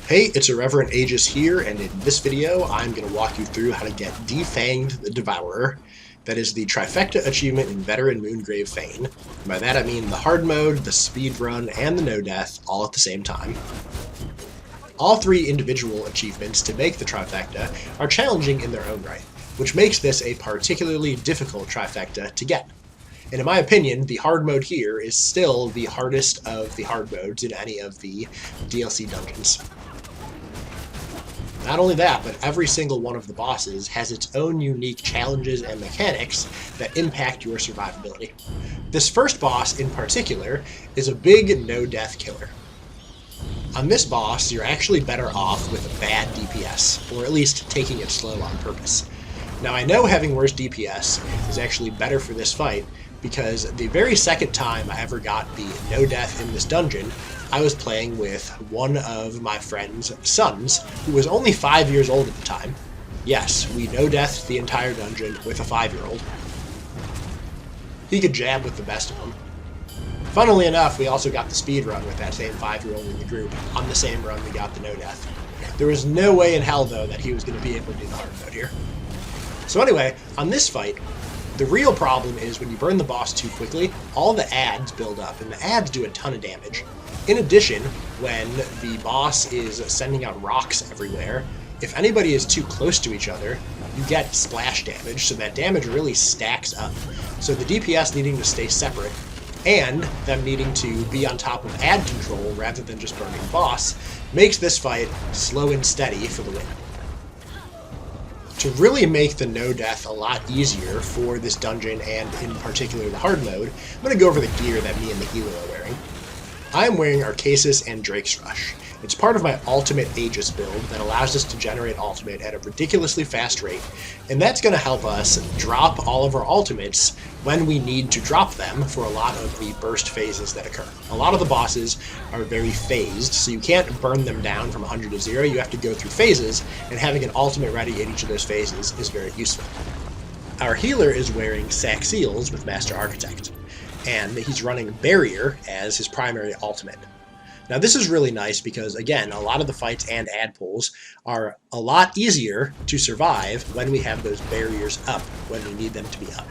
Hey, it's Irreverent Aegis here, and in this video, I'm going to walk you through how to get Defanged the Devourer. That is the Trifecta achievement in Veteran Moongrave Fane. And by that I mean the hard mode, the speed run, and the no death all at the same time. All three individual achievements to make the Trifecta are challenging in their own right, which makes this a particularly difficult Trifecta to get. And in my opinion, the hard mode here is still the hardest of the hard modes in any of the DLC dungeons. Not only that, but every single one of the bosses has its own unique challenges and mechanics that impact your survivability. This first boss in particular is a big no-death killer. On this boss, you're actually better off with a bad DPS, or at least taking it slow on purpose. Now I know having worse DPS is actually better for this fight, because the very second time I ever got the no death in this dungeon, I was playing with one of my friend's sons, who was only 5 years old at the time. Yes, we no deathed the entire dungeon with a 5-year-old. He could jab with the best of them. Funnily enough, we also got the speed run with that same 5-year-old in the group. On the same run, we got the no death. There was no way in hell, though, that he was going to be able to do the hard mode here. So anyway, on this fight, the real problem is when you burn the boss too quickly, all the adds build up, and the adds do a ton of damage. In addition, when the boss is sending out rocks everywhere, if anybody is too close to each other, you get splash damage, so that damage really stacks up. So the DPS needing to stay separate, and them needing to be on top of ad control rather than just burning the boss, makes this fight slow and steady for the win. To really make the no death a lot easier for this dungeon, and in particular the hard mode, I'm going to go over the gear that me and the healer are wearing. I'm wearing Arkasis and Drake's Rush. It's part of my ultimate Aegis build that allows us to generate ultimate at a ridiculously fast rate, and that's going to help us drop all of our ultimates when we need to drop them for a lot of the burst phases that occur. A lot of the bosses are very phased, so you can't burn them down from 100 to 0, you have to go through phases, and having an ultimate ready in each of those phases is very useful. Our healer is wearing Saxhleel with Master Architect, and he's running Barrier as his primary ultimate. Now this is really nice because, again, a lot of the fights and ad pulls are a lot easier to survive when we have those barriers up, when we need them to be up.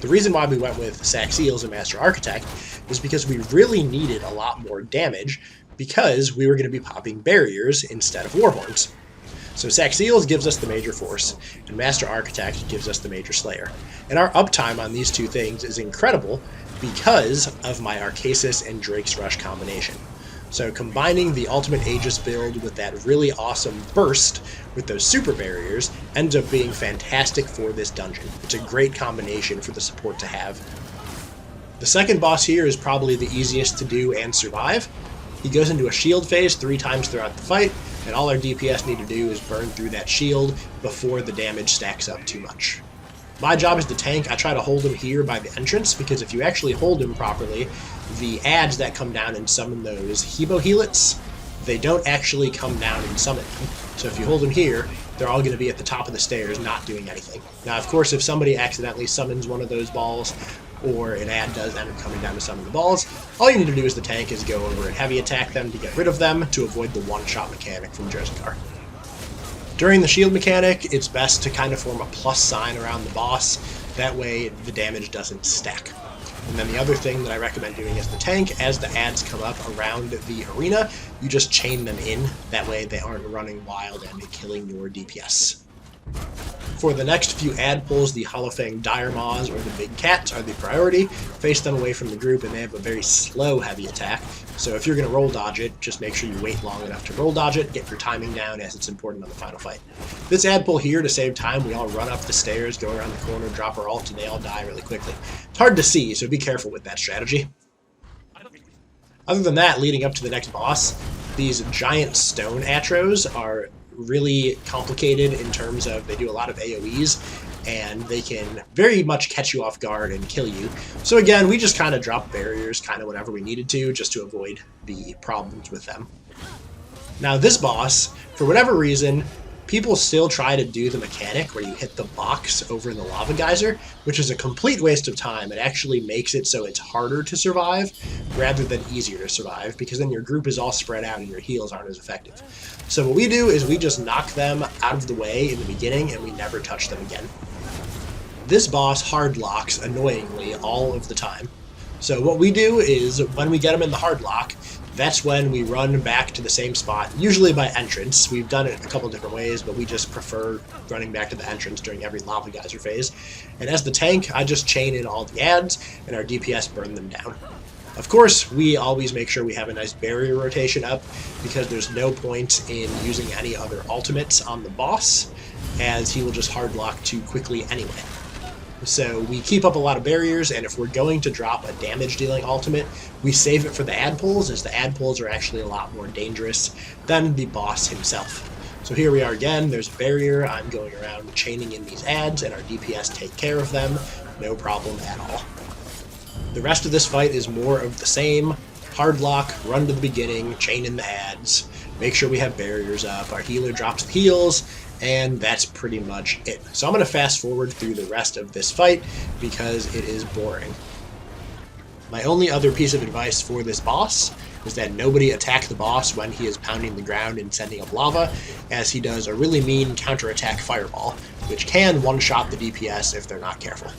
The reason why we went with Saxhleel and Master Architect is because we really needed a lot more damage because we were going to be popping barriers instead of Warhorns. So Saxhleel gives us the major force, and Master Architect gives us the major slayer. And our uptime on these two things is incredible because of my Arkasis and Drake's Rush combination. So combining the ultimate Aegis build with that really awesome burst with those super barriers ends up being fantastic for this dungeon. It's a great combination for the support to have. The second boss here is probably the easiest to do and survive. He goes into a shield phase 3 times throughout the fight, and all our DPS need to do is burn through that shield before the damage stacks up too much. My job as the tank, I try to hold him here by the entrance, because if you actually hold him properly, the adds that come down and summon those Hebo Helix, they don't actually come down and summon them. So if you hold him here, they're all going to be at the top of the stairs not doing anything. Now of course if somebody accidentally summons one of those balls, or an ad does end up coming down to summon the balls, all you need to do as the tank is go over and heavy attack them to get rid of them to avoid the one-shot mechanic from Josikar. During the shield mechanic, it's best to kind of form a plus sign around the boss, that way the damage doesn't stack. And then the other thing that I recommend doing as the tank, as the adds come up around the arena, you just chain them in, that way they aren't running wild and killing your DPS. For the next few ad pulls, the Hollowfang Dire Maws or the Big Cats are the priority. Face them away from the group, and they have a very slow heavy attack. So if you're going to roll dodge it, just make sure you wait long enough to roll dodge it, get your timing down as it's important on the final fight. This ad pull here, to save time, we all run up the stairs, go around the corner, drop our ult, and they all die really quickly. It's hard to see, so be careful with that strategy. Other than that, leading up to the next boss, these giant stone Atros are really complicated in terms of they do a lot of AoEs, and they can very much catch you off guard and kill you. So again, we just kind of dropped barriers kind of whenever we needed to, just to avoid the problems with them. Now this boss, for whatever reason, people still try to do the mechanic where you hit the box over the lava geyser, which is a complete waste of time. It actually makes it so it's harder to survive rather than easier to survive, because then your group is all spread out and your heals aren't as effective. So what we do is we just knock them out of the way in the beginning and we never touch them again. This boss hard locks annoyingly all of the time. So what we do is when we get them in the hard lock, that's when we run back to the same spot, usually by entrance. We've done it a couple different ways, but we just prefer running back to the entrance during every lava geyser phase. And as the tank, I just chain in all the adds, and our DPS burn them down. Of course, we always make sure we have a nice barrier rotation up, because there's no point in using any other ultimates on the boss, as he will just hard lock too quickly anyway. So we keep up a lot of barriers, and if we're going to drop a damage-dealing ultimate, we save it for the ad pulls, as the ad pulls are actually a lot more dangerous than the boss himself. So here we are again, there's a barrier, I'm going around chaining in these ads, and our DPS take care of them, no problem at all. The rest of this fight is more of the same. Hard lock, run to the beginning, chain in the ads, make sure we have barriers up, our healer drops the heals, and that's pretty much it. So I'm going to fast forward through the rest of this fight because it is boring. My only other piece of advice for this boss is that nobody attack the boss when he is pounding the ground and sending up lava, as he does a really mean counterattack fireball, which can one-shot the DPS if they're not careful.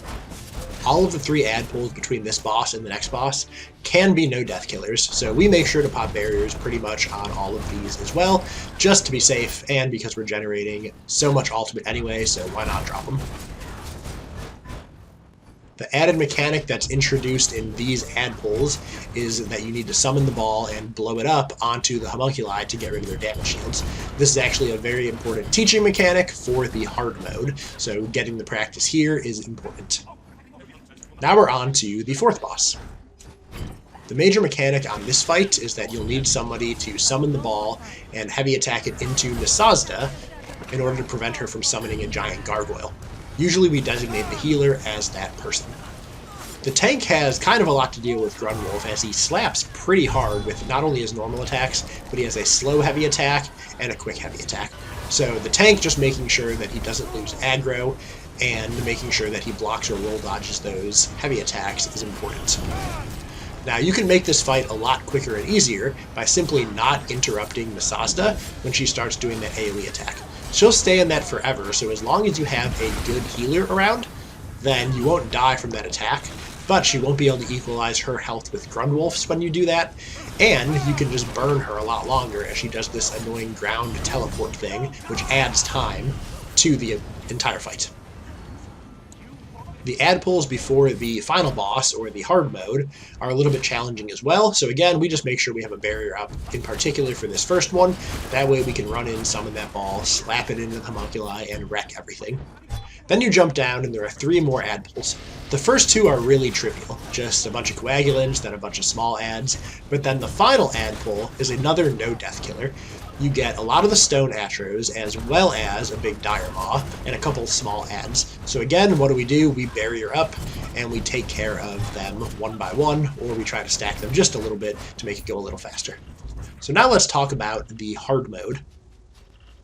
All of the 3 ad pulls between this boss and the next boss can be no death killers, so we make sure to pop barriers pretty much on all of these as well, just to be safe, and because we're generating so much ultimate anyway, so why not drop them. The added mechanic that's introduced in these ad pulls is that you need to summon the ball and blow it up onto the homunculi to get rid of their damage shields. This is actually a very important teaching mechanic for the hard mode, so getting the practice here is important. Now we're on to the 4th boss. The major mechanic on this fight is that you'll need somebody to summon the ball and heavy attack it into Nisazda in order to prevent her from summoning a giant gargoyle. Usually we designate the healer as that person. The tank has kind of a lot to deal with Grundwolf, as he slaps pretty hard with not only his normal attacks, but he has a slow heavy attack and a quick heavy attack. So the tank just making sure that he doesn't lose aggro and making sure that he blocks or roll dodges those heavy attacks is important. Now you can make this fight a lot quicker and easier by simply not interrupting Nisazda when she starts doing that AoE attack. She'll stay in that forever, so as long as you have a good healer around, then you won't die from that attack, but she won't be able to equalize her health with Grundwolf's when you do that, and you can just burn her a lot longer as she does this annoying ground teleport thing, which adds time to the entire fight. The ad pulls before the final boss, or the hard mode, are a little bit challenging as well, so again, we just make sure we have a barrier up, in particular for this first one. That way we can run in, summon that ball, slap it into the homunculi, and wreck everything. Then you jump down, and there are 3 more ad pulls. The first 2 are really trivial, just a bunch of coagulants, then a bunch of small ads, but then the final ad pull is another no-death killer. You get a lot of the stone atros, as well as a big dire maw, and a couple small ads. So again, what do? We barrier up, and we take care of them one by one, or we try to stack them just a little bit to make it go a little faster. So now let's talk about the hard mode.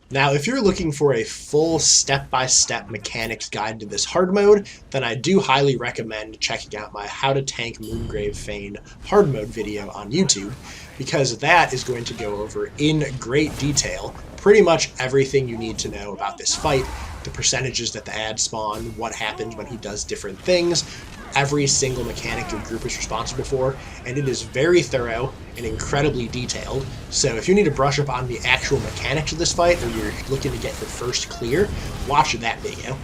Now, if you're looking for a full step-by-step mechanics guide to this hard mode, then I do highly recommend checking out my How to Tank Moongrave Fane hard mode video on YouTube, because that is going to go over in great detail pretty much everything you need to know about this fight, the percentages that the ads spawn, what happens when he does different things, every single mechanic your group is responsible for, and it is very thorough and incredibly detailed. So if you need to brush up on the actual mechanics of this fight, or you're looking to get your first clear, watch that video.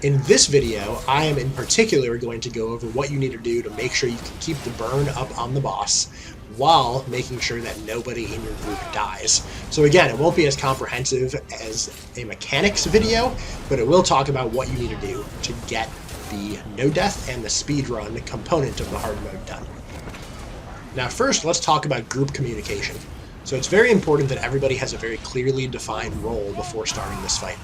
In this video, I am in particular going to go over what you need to do to make sure you can keep the burn up on the boss, while making sure that nobody in your group dies. So again, it won't be as comprehensive as a mechanics video, but it will talk about what you need to do to get the no death and the speedrun component of the hard mode done. Now first, let's talk about group communication. So it's very important that everybody has a very clearly defined role before starting this fight.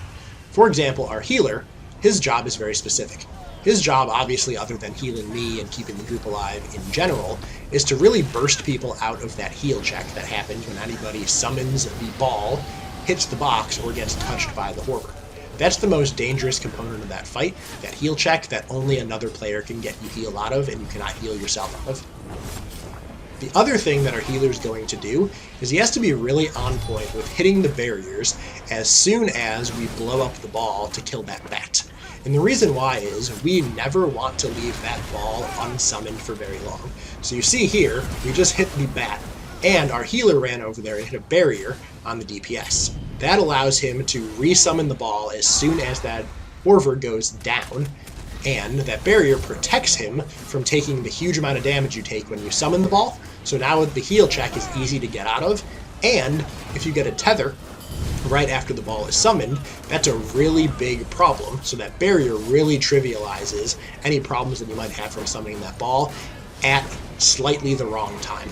For example, our healer, his job is very specific. His job, obviously, other than healing me and keeping the group alive in general, is to really burst people out of that heal check that happens when anybody summons the ball hits the box or gets touched by the Horror. That's the most dangerous component of that fight, that heal check that only another player can get you heal out of and you cannot heal yourself out of. The other thing that our healer is going to do is he has to be really on point with hitting the barriers as soon as we blow up the ball to kill that bat. And the reason why is we never want to leave that ball unsummoned for very long. So you see here, we just hit the bat, and our healer ran over there and hit a barrier on the DPS. That allows him to resummon the ball as soon as that Horror goes down, and that barrier protects him from taking the huge amount of damage you take when you summon the ball. So now the heal check is easy to get out of, and if you get a tether right after the ball is summoned, that's a really big problem. So that barrier really trivializes any problems that you might have from summoning that ball at slightly the wrong time.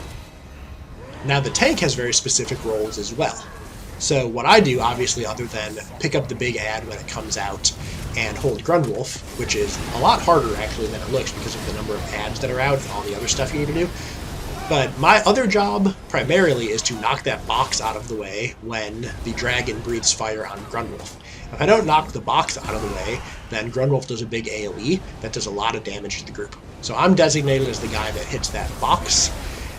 Now the tank has very specific roles as well. So what I do, obviously, other than pick up the big ad when it comes out and hold Grundwolf, which is a lot harder actually than it looks because of the number of ads that are out and all the other stuff you need to do. But my other job, primarily, is to knock that box out of the way when the dragon breathes fire on Grundwolf. If I don't knock the box out of the way, then Grundwolf does a big AoE that does a lot of damage to the group. So I'm designated as the guy that hits that box,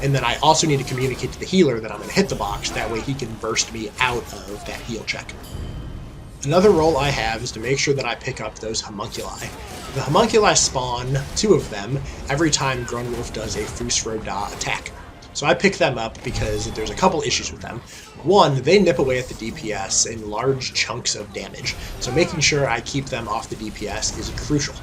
and then I also need to communicate to the healer that I'm going to hit the box, that way he can burst me out of that heal check. Another role I have is to make sure that I pick up those homunculi. The homunculi spawn 2 of them every time Grundwolf does a Fusroda attack. So I pick them up because there's a couple issues with them. One, they nip away at the DPS in large chunks of damage, so making sure I keep them off the DPS is crucial.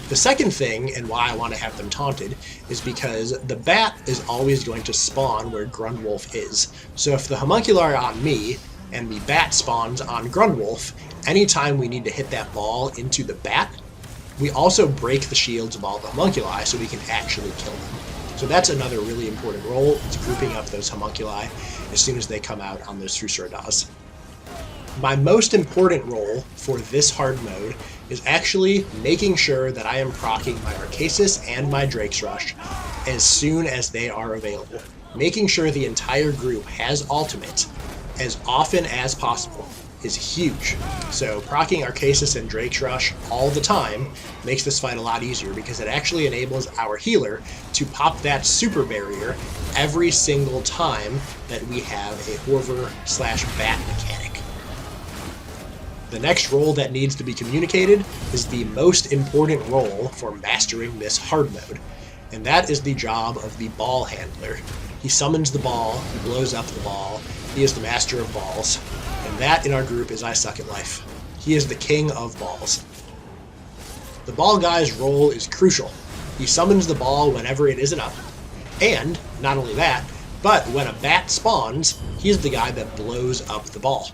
The second thing, and why I want to have them taunted, is because the bat is always going to spawn where Grundwolf is. So if the homunculi are on me, and the bat spawns on Grundwolf, anytime we need to hit that ball into the bat, we also break the shields of all the homunculi so we can actually kill them. So that's another really important role, is grouping up those homunculi as soon as they come out on those Fusrodas. My most important role for this hard mode is actually making sure that I am proccing my Arkasis and my Drake's Rush as soon as they are available. Making sure the entire group has ultimate as often as possible is huge. So proccing Arkasis and Drake's Rush all the time makes this fight a lot easier because it actually enables our healer to pop that super barrier every single time that we have a Horror/bat mechanic. The next role that needs to be communicated is the most important role for mastering this hard mode, and that is the job of the ball handler. He summons the ball, he blows up the ball, he is the master of balls, and that in our group is I Suck at Life. He is the king of balls. The ball guy's role is crucial. He summons the ball whenever it isn't up, and not only that, but when a bat spawns, he's the guy that blows up the ball.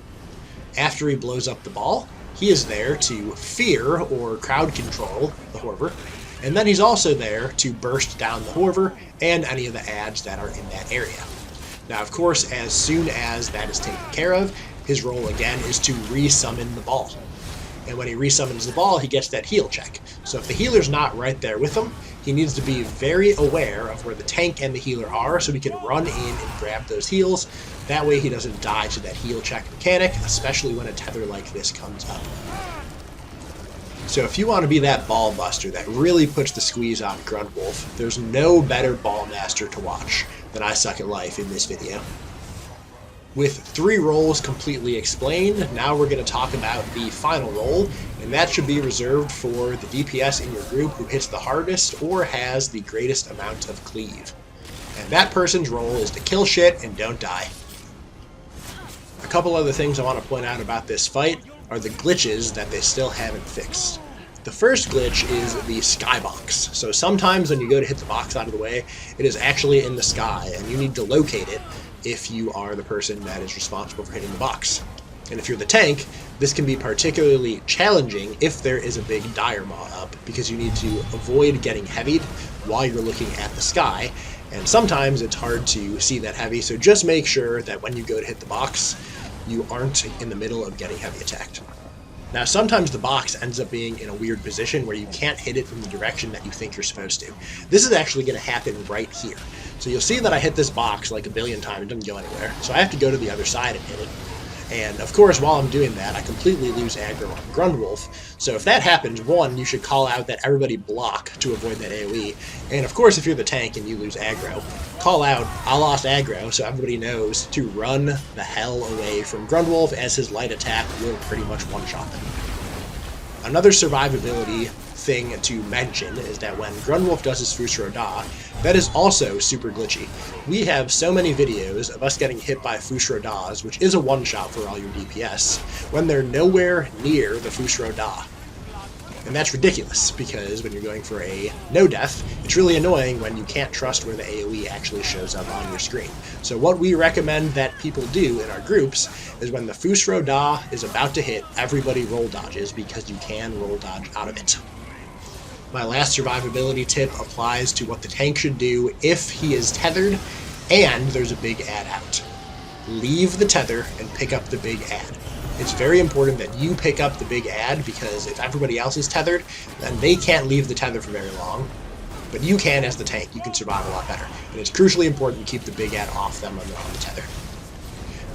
After he blows up the ball, he is there to fear or crowd control the Horror, and then he's also there to burst down the Horror and any of the ads that are in that area. Now, of course, as soon as that is taken care of, his role again is to resummon the ball. And when he resummons the ball, he gets that heal check. So if the healer's not right there with him, he needs to be very aware of where the tank and the healer are so he can run in and grab those heals. That way he doesn't die to that heal check mechanic, especially when a tether like this comes up. So if you want to be that ball buster that really puts the squeeze on Grundwolf, there's no better ball master to watch than I Suck at Life in this video. With 3 roles completely explained, now we're going to talk about the final role, and that should be reserved for the DPS in your group who hits the hardest or has the greatest amount of cleave. And that person's role is to kill shit and don't die. A couple other things I want to point out about this fight are the glitches that they still haven't fixed. The first glitch is the skybox. So sometimes when you go to hit the box out of the way, it is actually in the sky, and you need to locate it if you are the person that is responsible for hitting the box. And if you're the tank, this can be particularly challenging if there is a big dire maw up, because you need to avoid getting heavied while you're looking at the sky, and sometimes it's hard to see that heavy, so just make sure that when you go to hit the box, you aren't in the middle of getting heavy attacked. Now, sometimes the box ends up being in a weird position where you can't hit it from the direction that you think you're supposed to. This is actually going to happen right here. So you'll see that I hit this box like a billion times, it doesn't go anywhere. So I have to go to the other side and hit it. And of course, while I'm doing that, I completely lose aggro on Grundwolf. So if that happens, one, you should call out that everybody block to avoid that AoE. And of course, if you're the tank and you lose aggro, call out, I lost aggro, so everybody knows to run the hell away from Grundwolf, as his light attack will pretty much one-shot them. Another survivability thing to mention is that when Grundwolf does his Fusro Da, that is also super glitchy. We have so many videos of us getting hit by Fusro Das, which is a one-shot for all your DPS, when they're nowhere near the Fusro Da. And that's ridiculous, because when you're going for a no-death, it's really annoying when you can't trust where the AoE actually shows up on your screen. So what we recommend that people do in our groups is when the Fusro Da is about to hit, everybody roll dodges, because you can roll dodge out of it. My last survivability tip applies to what the tank should do if he is tethered and there's a big ad out. Leave the tether and pick up the big ad. It's very important that you pick up the big ad, because if everybody else is tethered, then they can't leave the tether for very long. But you can as the tank. You can survive a lot better. And it's crucially important to keep the big ad off them on the tether.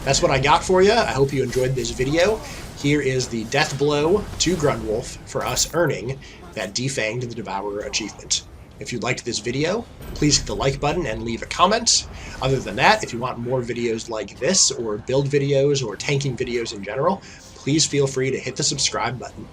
That's what I got for you. I hope you enjoyed this video. Here is the death blow to Grundwolf for us earning that Defanged the Devourer achievement. If you liked this video, please hit the like button and leave a comment. Other than that, if you want more videos like this, or build videos, or tanking videos in general, please feel free to hit the subscribe button.